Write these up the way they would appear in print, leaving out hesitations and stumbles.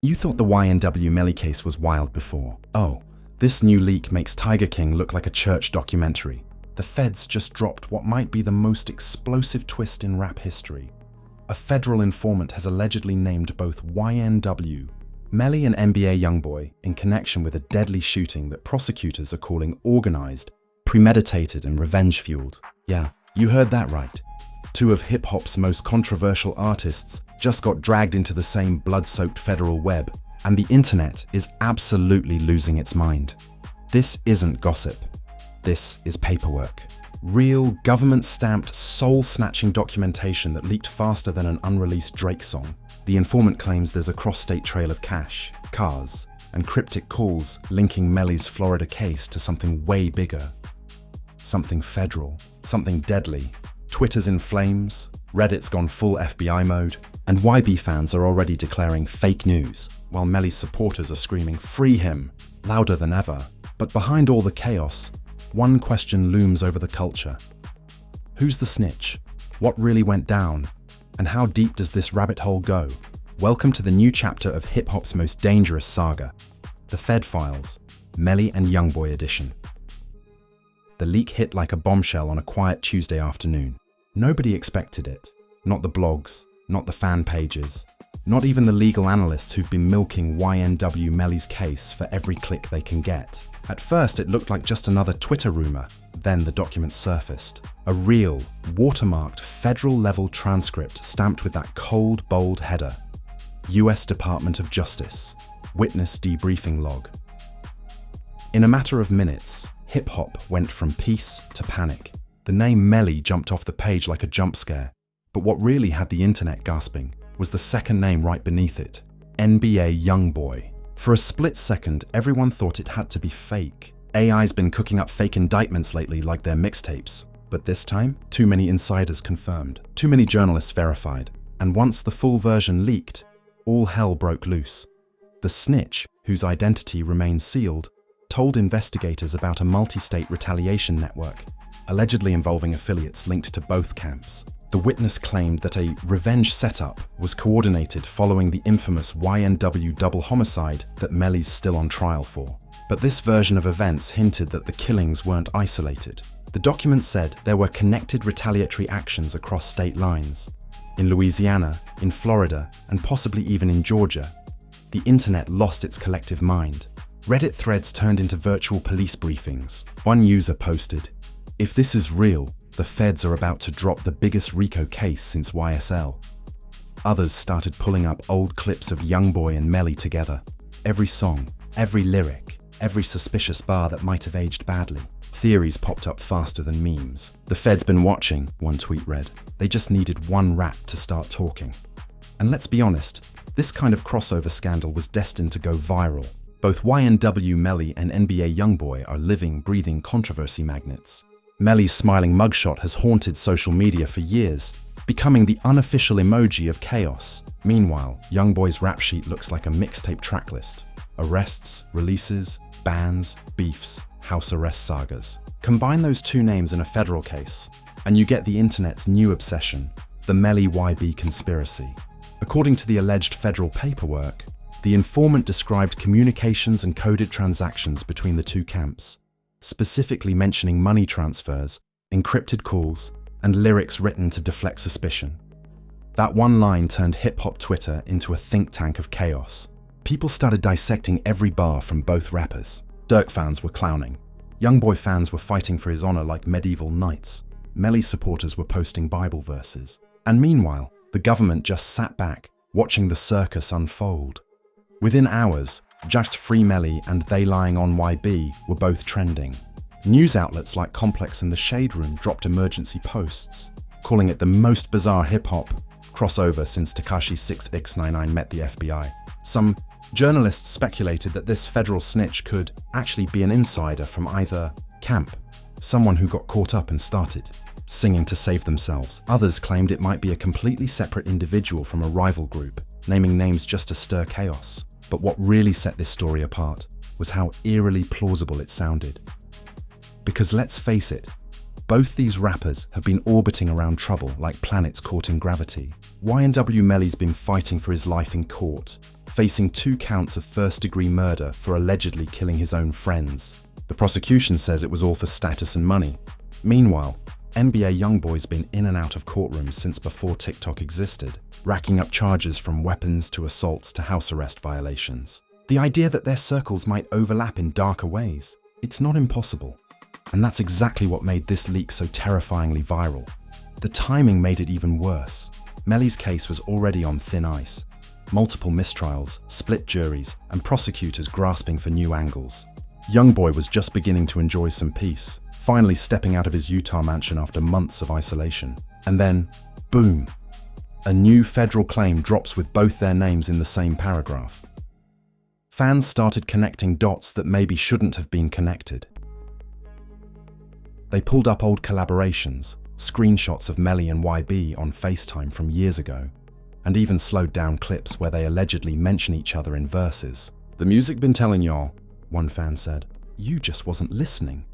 You thought the YNW Melly case was wild before. Oh, this new leak makes Tiger King look like a church documentary. The feds just dropped what might be the most explosive twist in rap history. A federal informant has allegedly named both YNW Melly and NBA YoungBoy in connection with a deadly shooting that prosecutors are calling organized, premeditated, and revenge-fueled. Yeah, you heard that right. Two of hip-hop's most controversial artists just got dragged into the same blood-soaked federal web, and the internet is absolutely losing its mind. This isn't gossip. This is paperwork. Real, government-stamped, soul-snatching documentation that leaked faster than an unreleased Drake song. The informant claims there's a cross-state trail of cash, cars, and cryptic calls linking Melly's Florida case to something way bigger. Something federal, something deadly. Twitter's in flames, Reddit's gone full FBI mode, and YB fans are already declaring fake news, while Melly's supporters are screaming "Free him!" louder than ever. But behind all the chaos, one question looms over the culture. Who's the snitch? What really went down? And how deep does this rabbit hole go? Welcome to the new chapter of hip-hop's most dangerous saga, the Fed Files, Melly and YoungBoy edition. The leak hit like a bombshell on a quiet Tuesday afternoon. Nobody expected it. Not the blogs, not the fan pages, not even the legal analysts who've been milking YNW Melly's case for every click they can get. At first, it looked like just another Twitter rumor. Then the document surfaced. A real, watermarked, federal-level transcript stamped with that cold, bold header. US Department of Justice. Witness debriefing log. In a matter of minutes, hip-hop went from peace to panic. The name Melly jumped off the page like a jump scare. But what really had the internet gasping was the second name right beneath it, NBA YoungBoy. For a split second, everyone thought it had to be fake. AI's been cooking up fake indictments lately like their mixtapes. But this time, too many insiders confirmed, too many journalists verified. And once the full version leaked, all hell broke loose. The snitch, whose identity remains sealed, told investigators about a multi-state retaliation network, allegedly involving affiliates linked to both camps. The witness claimed that a revenge setup was coordinated following the infamous YNW double homicide that Melly's still on trial for. But this version of events hinted that the killings weren't isolated. The document said there were connected retaliatory actions across state lines. In Louisiana, in Florida, and possibly even in Georgia. The internet lost its collective mind. Reddit threads turned into virtual police briefings. One user posted, "If this is real, the feds are about to drop the biggest RICO case since YSL." Others started pulling up old clips of YoungBoy and Melly together. Every song, every lyric, every suspicious bar that might have aged badly. Theories popped up faster than memes. "The Fed's been watching," one tweet read. "They just needed one rat to start talking." And let's be honest, this kind of crossover scandal was destined to go viral. Both YNW Melly and NBA YoungBoy are living, breathing controversy magnets. Melly's smiling mugshot has haunted social media for years, becoming the unofficial emoji of chaos. Meanwhile, YoungBoy's rap sheet looks like a mixtape tracklist. Arrests, releases, bans, beefs, house arrest sagas. Combine those two names in a federal case, and you get the internet's new obsession, the Melly YB conspiracy. According to the alleged federal paperwork, the informant described communications and coded transactions between the two camps, specifically mentioning money transfers, encrypted calls, and lyrics written to deflect suspicion. That one line turned hip-hop Twitter into a think tank of chaos. People started dissecting every bar from both rappers. Dirk fans were clowning. YoungBoy fans were fighting for his honor like medieval knights. Melly supporters were posting Bible verses. And meanwhile, the government just sat back, watching the circus unfold. Within hours, just Free Melly and They Lying on YB were both trending. News outlets like Complex and The Shade Room dropped emergency posts, calling it the most bizarre hip-hop crossover since Tekashi 6ix99 met the FBI. Some journalists speculated that this federal snitch could actually be an insider from either camp, someone who got caught up and started singing to save themselves. Others claimed it might be a completely separate individual from a rival group, naming names just to stir chaos. But what really set this story apart was how eerily plausible it sounded. Because let's face it, Both these rappers have been orbiting around trouble like planets caught in gravity. YNW Melly's been fighting for his life in court, facing 2 counts of first-degree murder for allegedly killing his own friends. The prosecution says it was all for status and money. Meanwhile, NBA YoungBoy's been in and out of courtrooms since before TikTok existed, racking up charges from weapons to assaults to house arrest violations. The idea that their circles might overlap in darker ways, it's not impossible. And that's exactly what made this leak so terrifyingly viral. The timing made it even worse. Melly's case was already on thin ice. Multiple mistrials, split juries, and prosecutors grasping for new angles. YoungBoy was just beginning to enjoy some peace, finally stepping out of his Utah mansion after months of isolation. And then, boom! A new federal claim drops with both their names in the same paragraph. Fans started connecting dots that maybe shouldn't have been connected. They pulled up old collaborations, screenshots of Melly and YB on FaceTime from years ago, and even slowed down clips where they allegedly mention each other in verses. "The music been telling y'all," one fan said. "You just wasn't listening."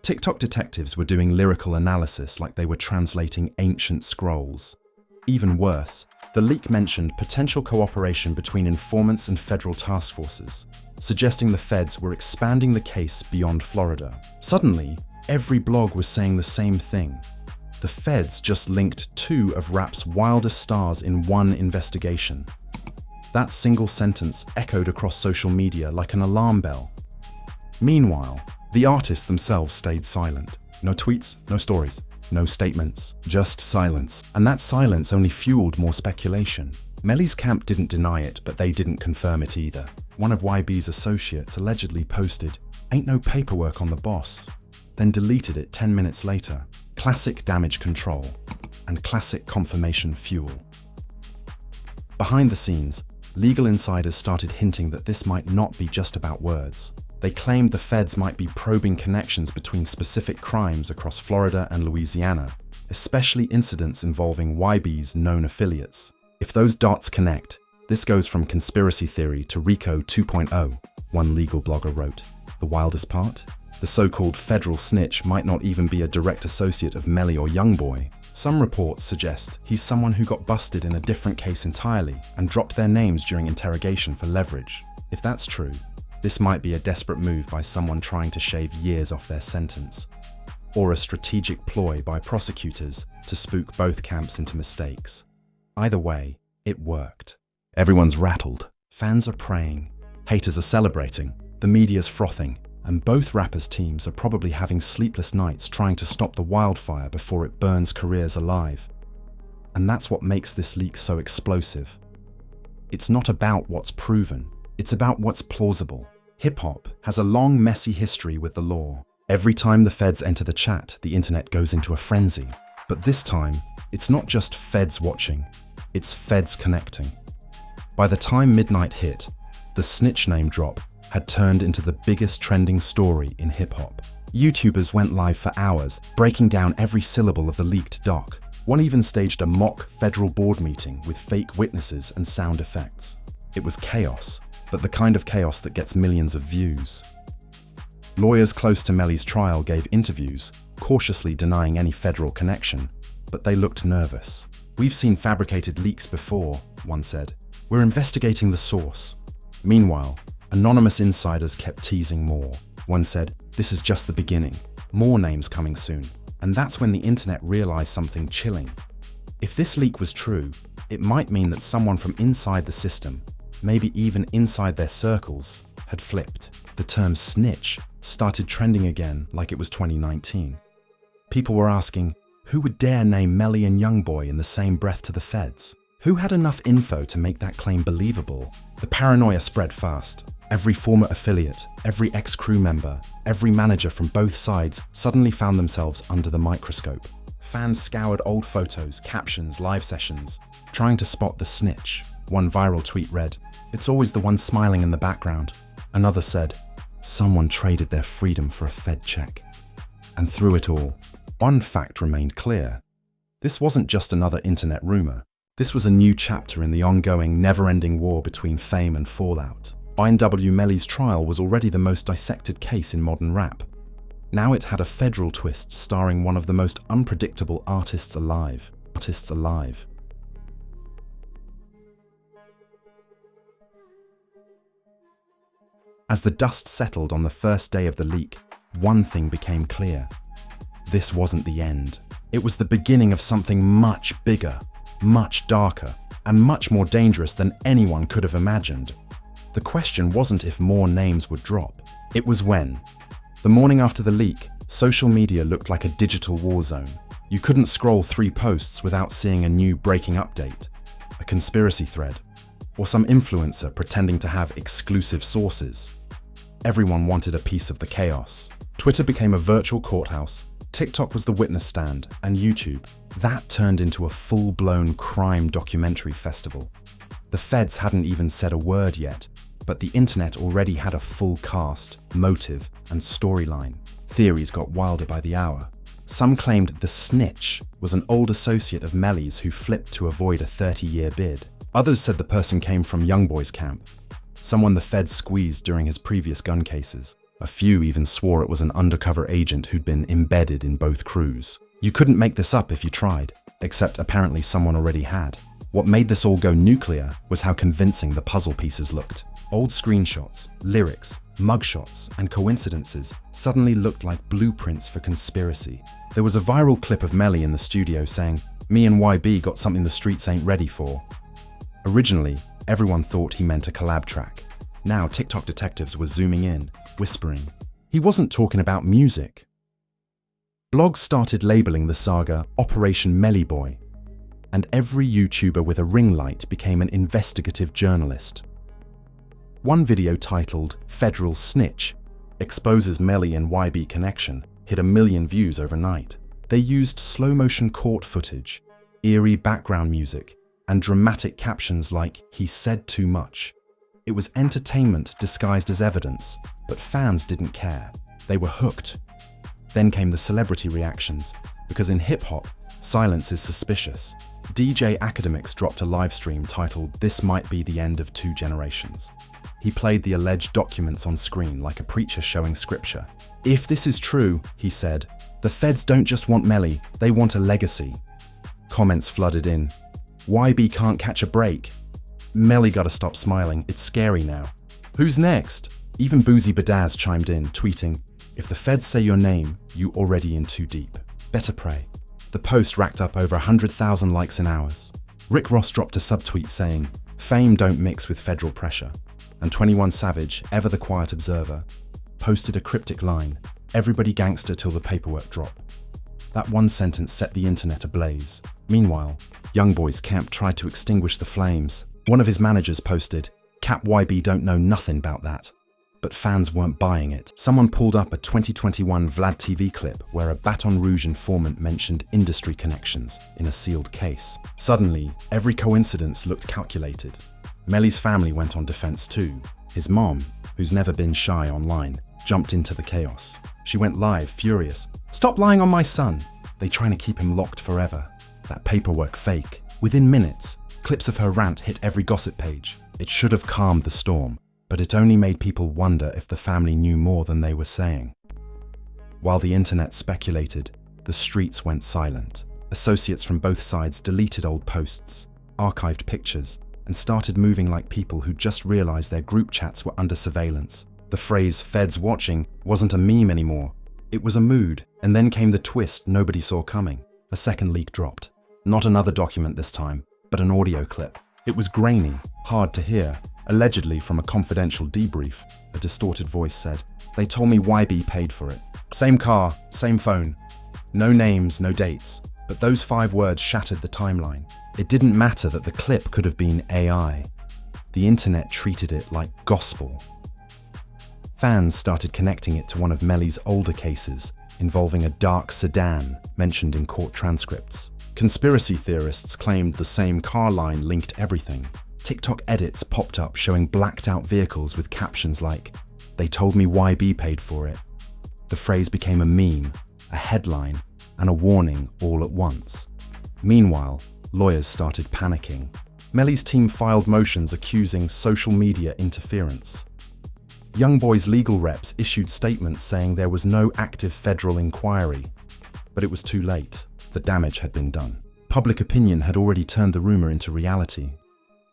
TikTok detectives were doing lyrical analysis like they were translating ancient scrolls. Even worse, the leak mentioned potential cooperation between informants and federal task forces, suggesting the feds were expanding the case beyond Florida. Suddenly, every blog was saying the same thing. The feds just linked 2 of rap's wildest stars in one investigation. That single sentence echoed across social media like an alarm bell. Meanwhile, the artists themselves stayed silent. No tweets, no stories, no statements, just silence. And that silence only fueled more speculation. Melly's camp didn't deny it, but they didn't confirm it either. One of YB's associates allegedly posted, "Ain't no paperwork on the boss," then deleted it 10 minutes later. Classic damage control and classic confirmation fuel. Behind the scenes, legal insiders started hinting that this might not be just about words. They claimed the feds might be probing connections between specific crimes across Florida and Louisiana, especially incidents involving YB's known affiliates. If those dots connect, this goes from conspiracy theory to RICO 2.0, one legal blogger wrote. The wildest part? The so-called federal snitch might not even be a direct associate of Melly or YoungBoy. Some reports suggest he's someone who got busted in a different case entirely and dropped their names during interrogation for leverage. If that's true, this might be a desperate move by someone trying to shave years off their sentence, or a strategic ploy by prosecutors to spook both camps into mistakes. Either way, it worked. Everyone's rattled, fans are praying, haters are celebrating, the media's frothing, and both rappers' teams are probably having sleepless nights trying to stop the wildfire before it burns careers alive. And that's what makes this leak so explosive. It's not about what's proven, it's about what's plausible. Hip-hop has a long, messy history with the law. Every time the feds enter the chat, the internet goes into a frenzy. But this time, it's not just feds watching, it's feds connecting. By the time midnight hit, the snitch name drop had turned into the biggest trending story in hip-hop. YouTubers went live for hours, breaking down every syllable of the leaked doc. One even staged a mock federal board meeting with fake witnesses and sound effects. It was chaos, but the kind of chaos that gets millions of views. Lawyers close to Melly's trial gave interviews, cautiously denying any federal connection, but they looked nervous. "We've seen fabricated leaks before," one said. "We're investigating the source." Meanwhile, anonymous insiders kept teasing more. One said, "This is just the beginning. More names coming soon." And that's when the internet realized something chilling. If this leak was true, it might mean that someone from inside the system, maybe even inside their circles, had flipped. The term snitch started trending again like it was 2019. People were asking, who would dare name Melly and YoungBoy in the same breath to the feds? Who had enough info to make that claim believable? The paranoia spread fast. Every former affiliate, every ex-crew member, every manager from both sides suddenly found themselves under the microscope. Fans scoured old photos, captions, live sessions, trying to spot the snitch. One viral tweet read, "It's always the one smiling in the background." Another said, "Someone traded their freedom for a Fed check." And through it all, one fact remained clear. This wasn't just another internet rumor. This was a new chapter in the ongoing, never-ending war between fame and fallout. YNW Melly's trial was already the most dissected case in modern rap. Now it had a federal twist starring one of the most unpredictable artists alive. As the dust settled on the first day of the leak, one thing became clear. This wasn't the end. It was the beginning of something much bigger, much darker, and much more dangerous than anyone could have imagined. The question wasn't if more names would drop. It was when. The morning after the leak, social media looked like a digital war zone. You couldn't scroll 3 posts without seeing a new breaking update, a conspiracy thread, or some influencer pretending to have exclusive sources. Everyone wanted a piece of the chaos. Twitter became a virtual courthouse, TikTok was the witness stand, and YouTube, that turned into a full-blown crime documentary festival. The feds hadn't even said a word yet, but the internet already had a full cast, motive, and storyline. Theories got wilder by the hour. Some claimed the snitch was an old associate of Melly's who flipped to avoid a 30-year bid. Others said the person came from YoungBoy's camp, someone the feds squeezed during his previous gun cases. A few even swore it was an undercover agent who'd been embedded in both crews. You couldn't make this up if you tried, except apparently someone already had. What made this all go nuclear was how convincing the puzzle pieces looked. Old screenshots, lyrics, mugshots, and coincidences suddenly looked like blueprints for conspiracy. There was a viral clip of Melly in the studio saying, "Me and YB got something the streets ain't ready for." Originally, everyone thought he meant a collab track. Now TikTok detectives were zooming in, whispering. He wasn't talking about music. Blogs started labeling the saga Operation Melly Boy, and every YouTuber with a ring light became an investigative journalist. One video titled "Federal Snitch" exposes Melly and YB connection hit 1 million views overnight. They used slow-motion court footage, eerie background music, and dramatic captions like "He said too much." It was entertainment disguised as evidence, but fans didn't care. They were hooked. Then came the celebrity reactions, because in hip-hop, silence is suspicious. DJ Academics dropped a live stream titled "This Might Be the End of Two Generations." He played the alleged documents on screen like a preacher showing scripture. "If this is true," he said, "the feds don't just want Melly, they want a legacy." Comments flooded in. "YB can't catch a break." "Melly gotta stop smiling, it's scary now." "Who's next?" Even Boozy Badaz chimed in, tweeting, "If the feds say your name, you already in too deep. Better pray." The post racked up over 100,000 likes in hours. Rick Ross dropped a subtweet saying, "Fame don't mix with federal pressure." And 21 Savage, ever the quiet observer, posted a cryptic line, "Everybody gangster till the paperwork drop." That one sentence set the internet ablaze. Meanwhile, YoungBoy's camp tried to extinguish the flames. One of his managers posted, "Cap YB don't know nothing about that." But fans weren't buying it. Someone pulled up a 2021 Vlad TV clip where a Baton Rouge informant mentioned industry connections in a sealed case. Suddenly, every coincidence looked calculated. Melly's family went on defense too. His mom, who's never been shy online, jumped into the chaos. She went live, furious. "Stop lying on my son. They trying to keep him locked forever. That paperwork fake." Within minutes, clips of her rant hit every gossip page. It should have calmed the storm, but it only made people wonder if the family knew more than they were saying. While the internet speculated, the streets went silent. Associates from both sides deleted old posts, archived pictures, and started moving like people who just realized their group chats were under surveillance. The phrase "feds watching" wasn't a meme anymore. It was a mood, and then came the twist nobody saw coming. A second leak dropped. Not another document this time, but an audio clip. It was grainy, hard to hear. Allegedly from a confidential debrief, a distorted voice said, "They told me YB paid for it. Same car, same phone. No names, no dates." But those 5 words shattered the timeline. It didn't matter that the clip could have been AI. The internet treated it like gospel. Fans started connecting it to one of Melly's older cases, involving a dark sedan mentioned in court transcripts. Conspiracy theorists claimed the same car line linked everything. TikTok edits popped up showing blacked out vehicles with captions like, "They told me YB paid for it." The phrase became a meme, a headline, and a warning all at once. Meanwhile, lawyers started panicking. Melly's team filed motions accusing social media interference. YoungBoy's legal reps issued statements saying there was no active federal inquiry. But it was too late. The damage had been done. Public opinion had already turned the rumor into reality.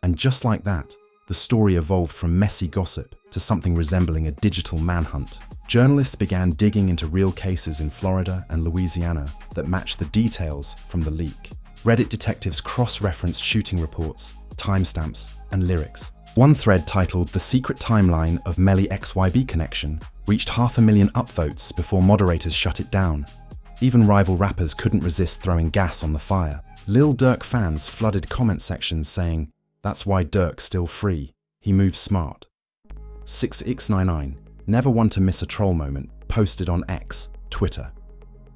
And just like that, the story evolved from messy gossip to something resembling a digital manhunt. Journalists began digging into real cases in Florida and Louisiana that matched the details from the leak. Reddit detectives cross-referenced shooting reports, timestamps, and lyrics. One thread titled "The Secret Timeline of Melly XYB Connection" reached 500,000 upvotes before moderators shut it down. Even rival rappers couldn't resist throwing gas on the fire. Lil Durk fans flooded comment sections saying, "That's why Durk's still free. He moves smart." 6x99, never one to miss a troll moment, posted on X, Twitter.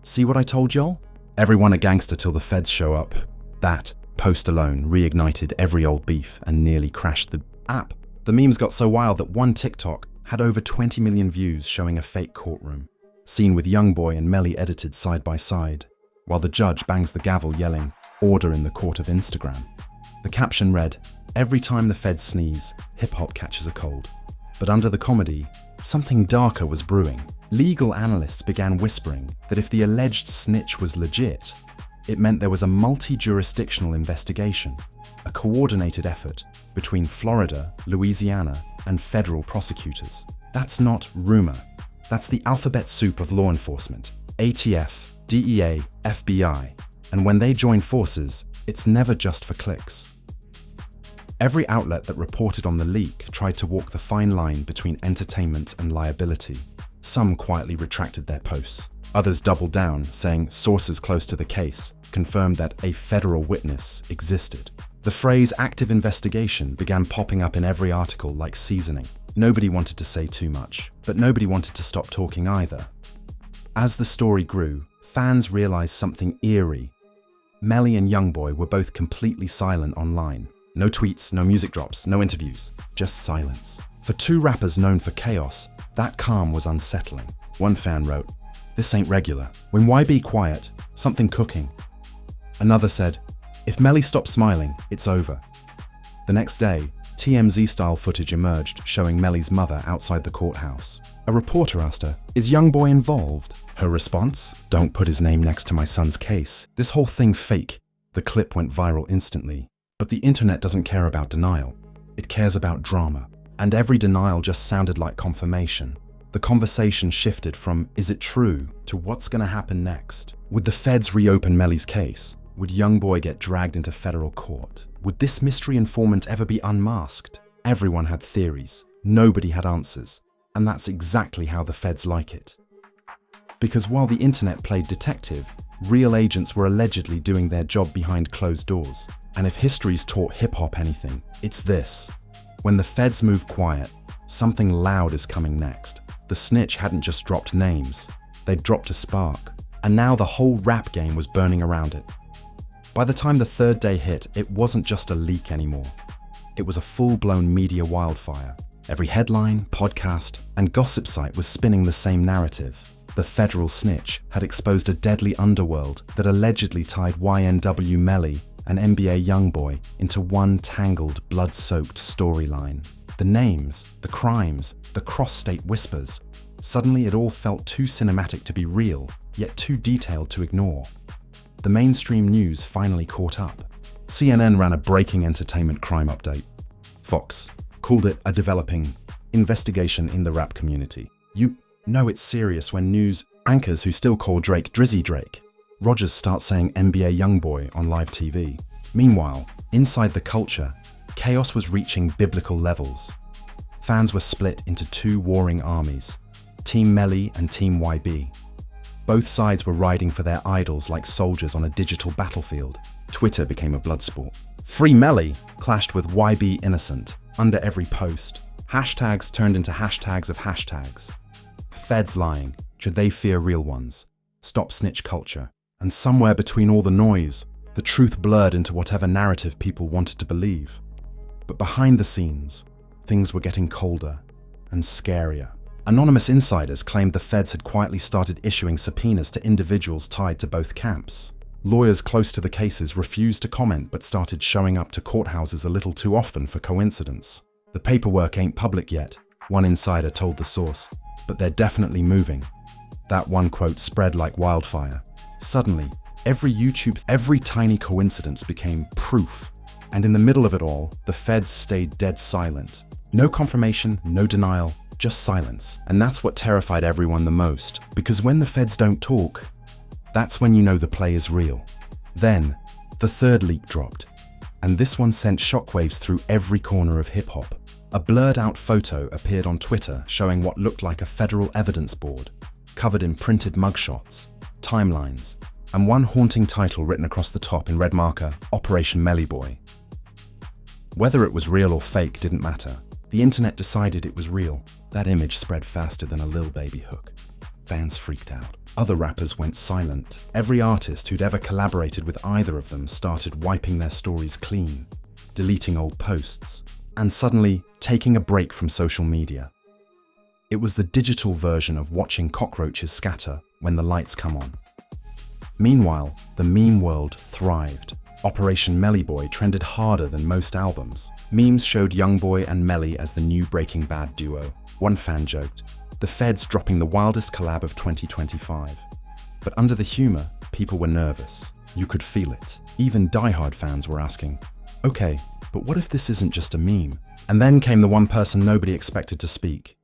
"See what I told y'all? Everyone a gangster till the feds show up." That post alone reignited every old beef and nearly crashed the app. The memes got so wild that one TikTok had over 20 million views showing a fake courtroom, scene with YoungBoy and Melly edited side by side, while the judge bangs the gavel yelling, "Order in the court of Instagram." The caption read, "Every time the feds sneeze, hip-hop catches a cold." But under the comedy, something darker was brewing. Legal analysts began whispering that if the alleged snitch was legit, it meant there was a multi-jurisdictional investigation, a coordinated effort between Florida, Louisiana, and federal prosecutors. That's not rumor. That's the alphabet soup of law enforcement: ATF, DEA, FBI. And when they join forces, it's never just for clicks. Every outlet that reported on the leak tried to walk the fine line between entertainment and liability. Some quietly retracted their posts. Others doubled down, saying sources close to the case confirmed that a federal witness existed. The phrase "active investigation" began popping up in every article like seasoning. Nobody wanted to say too much, but nobody wanted to stop talking either. As the story grew, fans realized something eerie. Melly and YoungBoy were both completely silent online. No tweets, no music drops, no interviews, just silence. For two rappers known for chaos, that calm was unsettling. One fan wrote, "This ain't regular. When YB quiet, something cooking." Another said, "If Melly stops smiling, it's over." The next day, TMZ-style footage emerged showing Melly's mother outside the courthouse. A reporter asked her, "Is YoungBoy involved?" Her response, "Don't put his name next to my son's case. This whole thing fake." The clip went viral instantly. But the internet doesn't care about denial. It cares about drama. And every denial just sounded like confirmation. The conversation shifted from "is it true" to "what's gonna happen next?" Would the feds reopen Melly's case? Would YoungBoy get dragged into federal court? Would this mystery informant ever be unmasked? Everyone had theories. Nobody had answers. And that's exactly how the feds like it. Because while the internet played detective, real agents were allegedly doing their job behind closed doors. And if history's taught hip-hop anything, it's this. When the feds move quiet, something loud is coming next. The snitch hadn't just dropped names, they'd dropped a spark. And now the whole rap game was burning around it. By the time the third day hit, it wasn't just a leak anymore. It was a full-blown media wildfire. Every headline, podcast, and gossip site was spinning the same narrative. The federal snitch had exposed a deadly underworld that allegedly tied YNW Melly and NBA YoungBoy into one tangled, blood-soaked storyline. The names, the crimes, the cross-state whispers. Suddenly it all felt too cinematic to be real, yet too detailed to ignore. The mainstream news finally caught up. CNN ran a breaking entertainment crime update. Fox called it a developing investigation in the rap community. You know it's serious when news anchors who still call Drake Drizzy Drake. Rogers starts saying NBA YoungBoy on live TV. Meanwhile, inside the culture, chaos was reaching biblical levels. Fans were split into two warring armies, Team Melly and Team YB. Both sides were riding for their idols like soldiers on a digital battlefield. Twitter became a blood sport. Free Melly clashed with YB Innocent under every post. Hashtags turned into hashtags of hashtags. Feds lying, should they fear real ones? Stop snitch culture. And somewhere between all the noise, the truth blurred into whatever narrative people wanted to believe. But behind the scenes, things were getting colder and scarier. Anonymous insiders claimed the feds had quietly started issuing subpoenas to individuals tied to both camps. Lawyers close to the cases refused to comment but started showing up to courthouses a little too often for coincidence. The paperwork ain't public yet, one insider told the source, but they're definitely moving. That one quote spread like wildfire. Suddenly, every tiny coincidence became proof. And in the middle of it all, the feds stayed dead silent. No confirmation, no denial, just silence. And that's what terrified everyone the most, because when the feds don't talk, that's when you know the play is real. Then, the third leak dropped, and this one sent shockwaves through every corner of hip-hop. A blurred-out photo appeared on Twitter showing what looked like a federal evidence board, covered in printed mugshots, timelines, and one haunting title written across the top in red marker, Operation Melly Boy. Whether it was real or fake didn't matter. The internet decided it was real. That image spread faster than a Lil Baby hook. Fans freaked out. Other rappers went silent. Every artist who'd ever collaborated with either of them started wiping their stories clean, deleting old posts, and suddenly taking a break from social media. It was the digital version of watching cockroaches scatter when the lights come on. Meanwhile, the meme world thrived. Operation Melly Boy trended harder than most albums. Memes showed YoungBoy and Melly as the new Breaking Bad duo. One fan joked, "The feds dropping the wildest collab of 2025. But under the humor, people were nervous. You could feel it. Even diehard fans were asking, "Okay, but what if this isn't just a meme?" And then came the one person nobody expected to speak.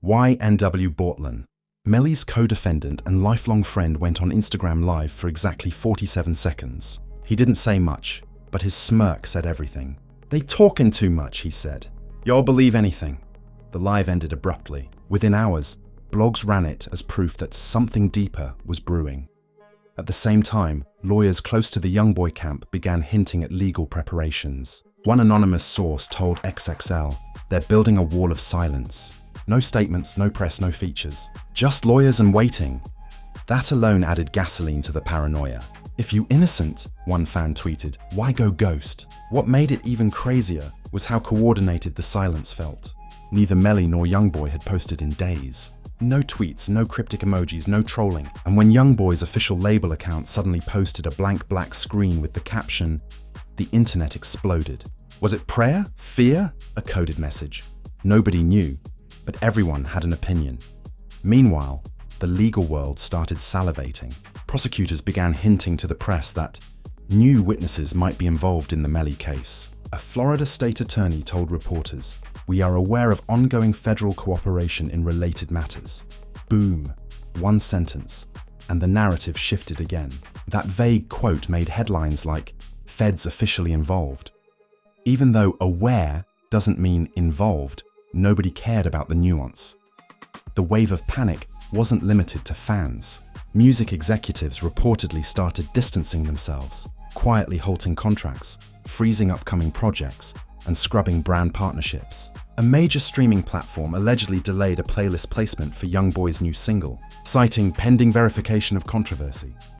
YNW Melly. Melly's co-defendant and lifelong friend went on Instagram Live for exactly 47 seconds. He didn't say much, but his smirk said everything. "They talking too much," he said. "Y'all believe anything." The live ended abruptly. Within hours, blogs ran it as proof that something deeper was brewing. At the same time, lawyers close to the YoungBoy camp began hinting at legal preparations. One anonymous source told XXL, "They're building a wall of silence. No statements, no press, no features. Just lawyers and waiting." That alone added gasoline to the paranoia. "If you innocent," one fan tweeted, "why go ghost?" What made it even crazier was how coordinated the silence felt. Neither Melly nor YoungBoy had posted in days. No tweets, no cryptic emojis, no trolling. And when YoungBoy's official label account suddenly posted a blank black screen with the caption, the internet exploded. Was it prayer? Fear? A coded message? Nobody knew, but everyone had an opinion. Meanwhile, the legal world started salivating. Prosecutors began hinting to the press that new witnesses might be involved in the Melly case. A Florida state attorney told reporters, "We are aware of ongoing federal cooperation in related matters." Boom. One sentence, and the narrative shifted again. That vague quote made headlines like, "Feds officially involved." Even though aware doesn't mean involved, nobody cared about the nuance. The wave of panic wasn't limited to fans. Music executives reportedly started distancing themselves, quietly halting contracts, freezing upcoming projects, and scrubbing brand partnerships. A major streaming platform allegedly delayed a playlist placement for YoungBoy's new single, citing pending verification of controversy.